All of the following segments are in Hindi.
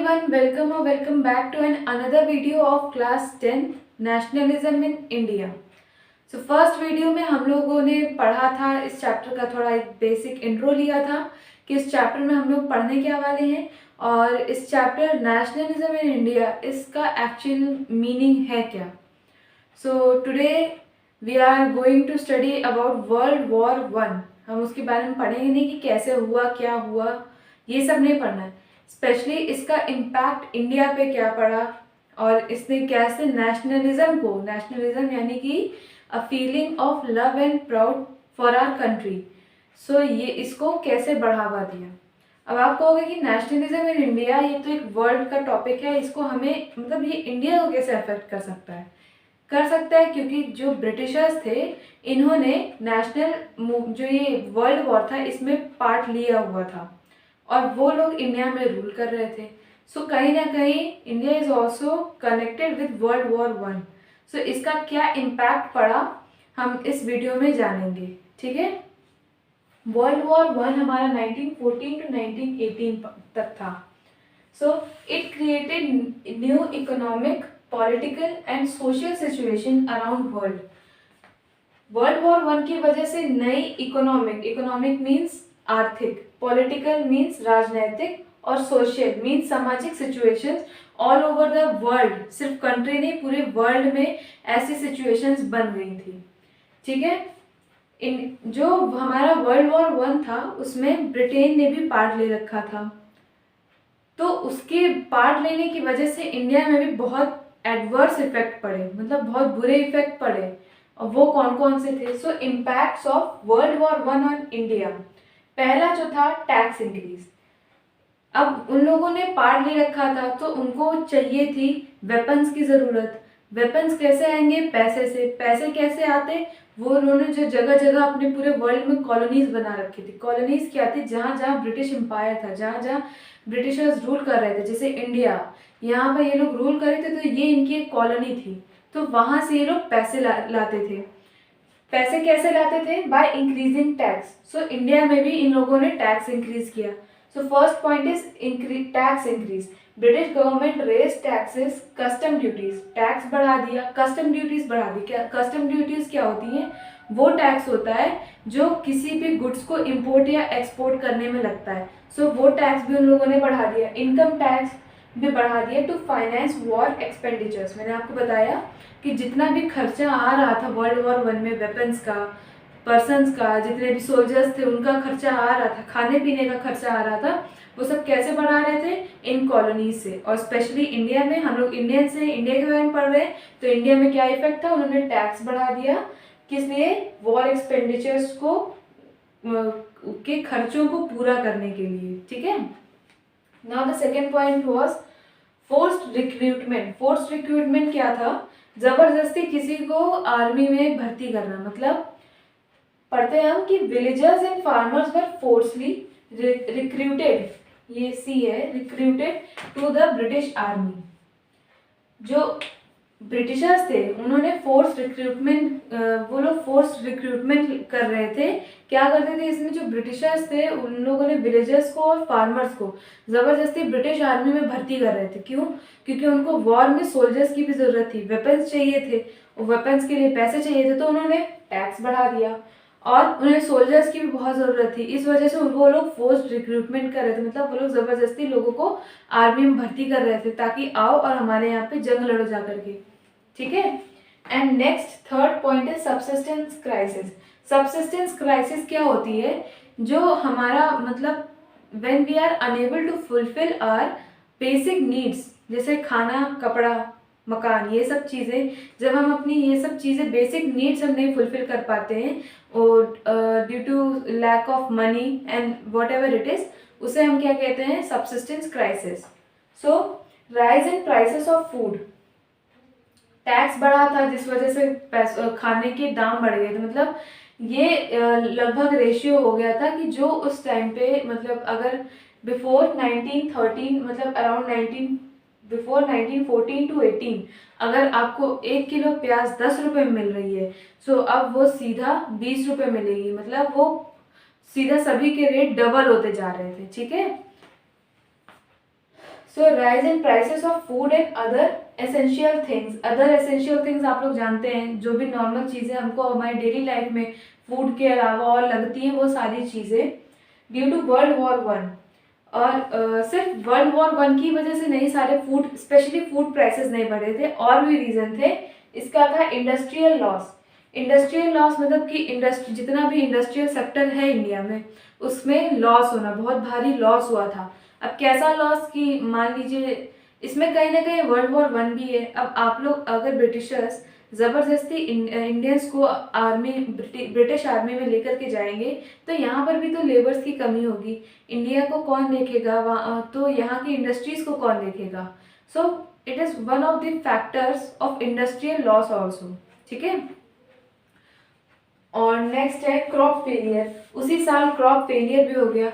everyone, welcome back to another video of class 10 nationalism in India. So first video में हम लोगों ने पढ़ा था, इस चैप्टर का थोड़ा एक बेसिक इंट्रो लिया था कि इस चैप्टर में हम लोग पढ़ने क्या वाले हैं और इस चैप्टर नेशनलिज्म इन इंडिया इसका एक्चुअल मीनिंग है क्या. So today we are going to study about world war 1. हम उसके बारे में पढ़ेंगे नहीं कि कैसे हुआ, क्या हुआ, ये सब नहीं पढ़ना है. स्पेशली इसका इम्पैक्ट इंडिया पे क्या पड़ा और इसने कैसे नेशनलिज्म यानी कि a feeling of love and proud for our country, so ये इसको कैसे बढ़ावा दिया. अब आप कहोगे कि नेशनलिज्म इन इंडिया ये तो एक वर्ल्ड का टॉपिक है, इसको हमें मतलब ये इंडिया को कैसे अफेक्ट कर सकता है. कर सकता है क्योंकि जो ब्रिटिशर्स थे इन्होंने नेशनल जो ये वर्ल्ड वॉर था इसमें पार्ट लिया हुआ था और वो लोग इंडिया में रूल कर रहे थे. सो कहीं ना कहीं India is also connected with world war 1. सो इसका क्या इम्पैक्ट पड़ा हम इस वीडियो में जानेंगे. ठीक है. वर्ल्ड वॉर 1 हमारा 1914 टू 1918 तक था. So it created new economic, political and social situation around world. World war 1 की वजह से नई इकोनॉमिक मीन्स आर्थिक, पॉलिटिकल मीन्स राजनीतिक और सोशल मीन्स सामाजिक situations all over the world, सिर्फ कंट्री नहीं पूरे वर्ल्ड में ऐसी सिचुएशंस बन गई थी. ठीक है. इन जो हमारा वर्ल्ड वॉर 1 था उसमें ब्रिटेन ने भी पार्ट ले रखा था, तो उसके पार्ट लेने की वजह से इंडिया में भी बहुत एडवर्स इफेक्ट पड़े, मतलब बहुत बुरे इफेक्ट पड़े. और वो कौन कौन से थे. So impacts of World war 1 on India. पहला जो था टैक्स इंक्रीज. अब उन लोगों ने पार्ट ले रखा था तो उनको चाहिए थी वेपन्स की ज़रूरत. वेपन्स कैसे आएंगे? पैसे से. पैसे कैसे आते? वो उन्होंने जो जगह जगह अपने पूरे वर्ल्ड में कॉलोनीज बना रखी थी. कॉलोनीज क्या थी? जहाँ जहाँ ब्रिटिश एम्पायर था, जहाँ जहाँ ब्रिटिशर्स रूल कर रहे थे, जैसे इंडिया, यहाँ पर ये लोग रूल कर रहे थे तो ये इनकी एक कॉलोनी थी. तो वहाँ से ये लोग पैसे लाते थे. पैसे कैसे लाते थे? By increasing tax. So India में भी इन लोगों ने टैक्स इंक्रीज किया. So first point is tax increase. British government raise taxes, custom duties, tax बढ़ा दिया, कस्टम ड्यूटीज बढ़ा दी. क्या कस्टम ड्यूटीज क्या होती हैं? वो टैक्स होता है जो किसी भी गुड्स को इम्पोर्ट या एक्सपोर्ट करने में लगता है. सो वो टैक्स भी उन लोगों ने बढ़ा दिया. इनकम टैक्स भी बढ़ा दिया टू फाइनेंस वॉर एक्सपेंडिचर्स. मैंने आपको बताया कि जितना भी खर्चा आ रहा था वर्ल्ड वॉर 1 में, वेपन्स का, पर्सन्स का, जितने भी सोल्जर्स थे उनका खर्चा आ रहा था, खाने पीने का खर्चा आ रहा था, वो सब कैसे बढ़ा रहे थे? इन कॉलोनीज से. और स्पेशली इंडिया में, हम लोग इंडियन से, इंडिया के बारे में पढ़ रहे हैं, तो इंडिया में क्या इफेक्ट था? उन्होंने टैक्स बढ़ा दिया. किस लिए? वॉर एक्सपेंडिचर्स को के खर्चों को पूरा करने के लिए. ठीक है. Now the second point was forced recruitment. Forced recruitment क्या था? जबरदस्ती किसी को आर्मी में भर्ती करना. मतलब पढ़ते हैं हम कि villagers and farmers were forcibly recruited, ये सी है, recruited to the British army. जो ब्रिटिशर्स थे उन्होंने फोर्स रिक्रूटमेंट, वो लोग फोर्स रिक्रूटमेंट कर रहे थे. क्या करते थे इसमें? जो ब्रिटिशर्स थे उन लोगों ने विलेजर्स को और फार्मर्स को ज़बरदस्ती ब्रिटिश आर्मी में भर्ती कर रहे थे. क्यों? क्योंकि उनको वॉर में सोल्जर्स की भी ज़रूरत थी, वेपन्स चाहिए थे, और वेपन्स के लिए पैसे चाहिए थे, तो उन्होंने टैक्स बढ़ा दिया. और उन्हें सोल्जर्स की भी बहुत ज़रूरत थी, इस वजह से वो लोग फोर्स रिक्रूटमेंट कर रहे थे. मतलब वो लोग ज़बरदस्ती लोगों को आर्मी में भर्ती कर रहे थे ताकि आओ और हमारे यहाँ पे जंग लड़ो जा करके. ठीक है. एंड नेक्स्ट थर्ड पॉइंट है सबसिस्टेंस क्राइसिस. सबसिस्टेंस क्राइसिस क्या होती है? जो हमारा मतलब when we are unable to fulfil our basic needs, जैसे खाना, कपड़ा, मकान, ये सब चीज़ें, जब हम अपनी ये सब चीज़ें बेसिक नीड्स हम नहीं फुलफिल कर पाते हैं और due to lack of money and whatever it is, उसे हम क्या कहते हैं? Subsistence crisis. So rise in prices of food. Tax बढ़ा था जिस वजह से खाने के दाम बढ़ गए थे. मतलब ये लगभग रेशियो हो गया था कि जो उस टाइम पे, मतलब अगर बिफोर 1913, मतलब अराउंड 1914 टू 18, अगर आपको 1 किलो प्याज 10 रुपये में मिल रही है, सो अब वो सीधा 20 रुपये मिलेगी. मतलब वो सीधा सभी के रेट डबल होते जा रहे थे. ठीक है. So rise in prices of food and other essential things. Other essential things आप लोग जानते हैं, जो भी नॉर्मल चीज़ें हमको हमारी डेली लाइफ में फूड के अलावा और लगती हैं, वो सारी चीज़ें due to world war one. और सिर्फ वर्ल्ड वॉर वन की वजह से नहीं, सारे फूड स्पेशली फूड प्राइसेस नहीं बढ़े थे, और भी रीज़न थे। इसका था इंडस्ट्रियल लॉस। इंडस्ट्रियल लॉस मतलब कि इंडस्ट्री, जितना भी इंडस्ट्रियल सेक्टर है इंडिया में, उसमें लॉस होना, बहुत भारी लॉस हुआ था। अब कैसा लॉस कि मान लीजिए इसमें कहीं ना कहीं वर्ल्ड वॉर वन भी है। अब आप लोग अगर ब्रिटिशर्स ज़बरदस्ती इंडियंस को आर्मी, ब्रिटिश आर्मी में लेकर के जाएंगे, तो यहाँ पर भी तो लेबर्स की कमी होगी। इंडिया को कौन देखेगा वहाँ, तो यहाँ की इंडस्ट्रीज़ को कौन देखेगा। So it is one of the factors of industrial loss also. ठीक है। और नेक्स्ट है क्रॉप फेलियर। उसी साल क्रॉप फेलियर भी हो गया,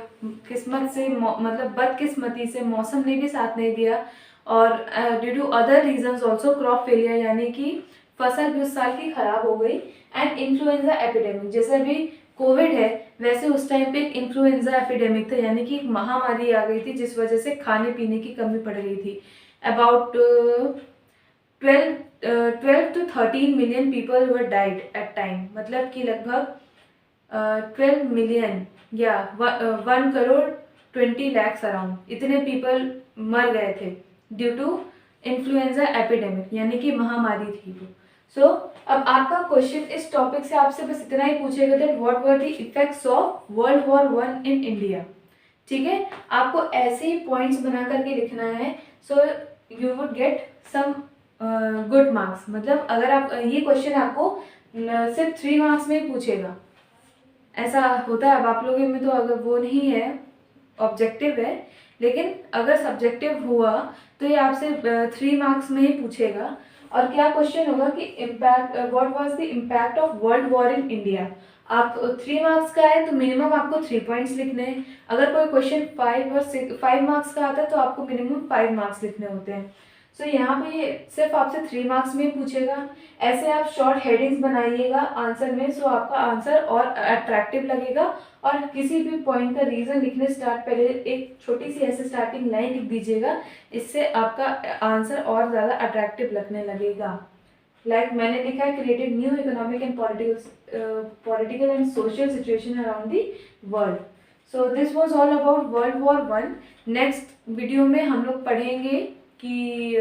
किस्मत से मतलब बदकिस्मती से मौसम ने भी साथ नहीं दिया, और due to other reasons also crop failure, यानी कि फसल भी उस साल की खराब हो गई। एंड इन्फ्लुएंजा एपिडेमिक, जैसे अभी कोविड है वैसे उस टाइम पे एक इन्फ्लुएंजा एपिडेमिक था, यानी कि एक महामारी आ गई थी जिस वजह से खाने पीने की कमी पड़ गई थी। About 12 to 13 million people were died at time, मतलब कि लगभग 12 मिलियन या 1 करोड़ 20 lakhs अराउंड, इतने पीपल मर गए थे ड्यू टू इन्फ्लुएंजा एपिडेमिक, यानी कि महामारी थी वो। सो अब आपका क्वेश्चन इस टॉपिक से आपसे बस इतना ही पूछेगा that what were the effects of World war one in India. ठीक है, आपको ऐसे ही पॉइंट्स बना करके लिखना है, so you would get some good marks. मतलब अगर आप ये क्वेश्चन आपको सिर्फ 3 मार्क्स में ही पूछेगा, ऐसा होता है। अब आप लोगों में तो अगर वो नहीं है, ऑब्जेक्टिव है, लेकिन अगर सब्जेक्टिव हुआ तो ये आपसे 3 मार्क्स में ही पूछेगा। और क्या क्वेश्चन होगा कि impact, what was the impact of World war in India. आप 3 मार्क्स का है तो मिनिमम आपको 3 पॉइंट्स लिखने हैं। अगर कोई क्वेश्चन 5 मार्क्स का आता है तो आपको मिनिमम 5 मार्क्स लिखने होते हैं। सो यहाँ पे सिर्फ आपसे 3 मार्क्स में ही पूछेगा। ऐसे आप शॉर्ट हेडिंग्स बनाइएगा आंसर में, सो आपका आंसर और अट्रैक्टिव लगेगा। और किसी भी पॉइंट का रीज़न लिखने स्टार्ट पहले एक छोटी सी ऐसे स्टार्टिंग लाइन लिख दीजिएगा, इससे आपका आंसर और ज़्यादा अट्रैक्टिव लगने लगेगा। लाइक मैंने लिखा है, created new economic and political and social situation around the world. So this was all about world war one. Next video में हम लोग पढ़ेंगे कि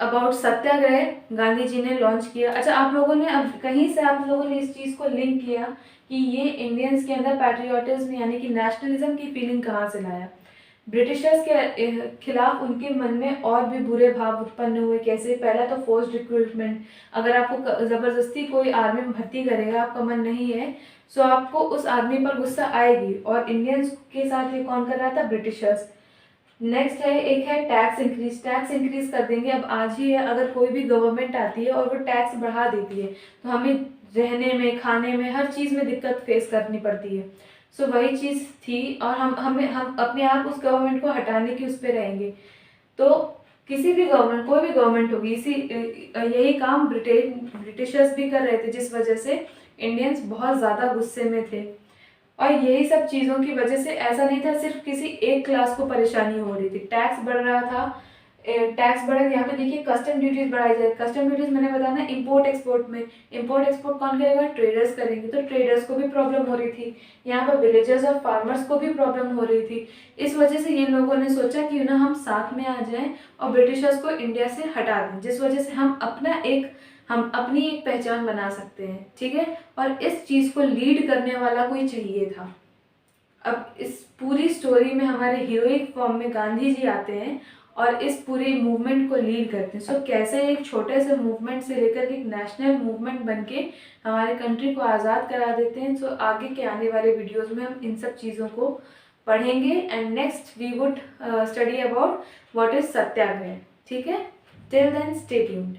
अबाउट सत्याग्रह गांधी जी ने लॉन्च किया। अच्छा, आप लोगों ने अब कहीं से आप लोगों ने इस चीज़ को लिंक किया कि ये इंडियंस के अंदर पैट्रियोटिज्म यानी कि नेशनलिज्म की फीलिंग कहाँ से लाया। ब्रिटिशर्स के खिलाफ उनके मन में और भी बुरे भाव उत्पन्न हुए। कैसे? पहला तो फोर्स्ड रिक्रूटमेंट। अगर आपको ज़बरदस्ती कोई आर्मी में भर्ती करेगा, आपका मन नहीं है, सो आपको उस आदमी पर गुस्सा आएगी। और इंडियंस के साथ ये कौन कर रहा था? ब्रिटिशर्स। नेक्स्ट है, एक है टैक्स इंक्रीज। टैक्स इंक्रीज कर देंगे। अब आज ही है, अगर कोई भी गवर्नमेंट आती है और वो टैक्स बढ़ा देती है तो हमें रहने में, खाने में, हर चीज़ में दिक्कत फेस करनी पड़ती है। सो वही चीज़ थी, और हम अपने आप उस गवर्नमेंट को हटाने की उस पर रहेंगे। तो किसी भी गवर्नमेंट, कोई भी गवर्नमेंट होगी, यही काम ब्रिटिशर्स भी कर रहे थे, जिस वजह से इंडियंस बहुत ज़्यादा गुस्से में थे। और यही सब चीज़ों की वजह से ऐसा नहीं था सिर्फ किसी एक क्लास को परेशानी हो रही थी। टैक्स बढ़ रहा था, टैक्स बढ़ा। यहाँ पे देखिए कस्टम ड्यूटीज बढ़ाई जाए। कस्टम ड्यूटीज मैंने बताया ना, इम्पोर्ट एक्सपोर्ट में। इम्पोर्ट एक्सपोर्ट कौन करेगा? ट्रेडर्स करेंगे। तो ट्रेडर्स को भी प्रॉब्लम हो रही थी, यहाँ पर विलेजर्स और फार्मर्स को भी प्रॉब्लम हो रही थी। इस वजह से ये लोगों ने सोचा कि ना हम साथ में आ जाएं और ब्रिटिशर्स को इंडिया से हटा दें, जिस वजह से हम अपनी एक पहचान बना सकते हैं। ठीक है, और इस चीज़ को लीड करने वाला कोई चाहिए था। अब इस पूरी स्टोरी में हमारे हीरोइक फॉर्म में गांधी जी आते हैं और इस पूरे मूवमेंट को लीड करते हैं। सो कैसे एक छोटे से मूवमेंट से लेकर के एक नेशनल मूवमेंट बनके हमारे कंट्री को आज़ाद करा देते हैं। सो आगे के आने वाले वीडियोस में हम इन सब चीज़ों को पढ़ेंगे। And next we would study about what is satyagraha. ठीक है, टिल देन स्टे ट्यून्ड।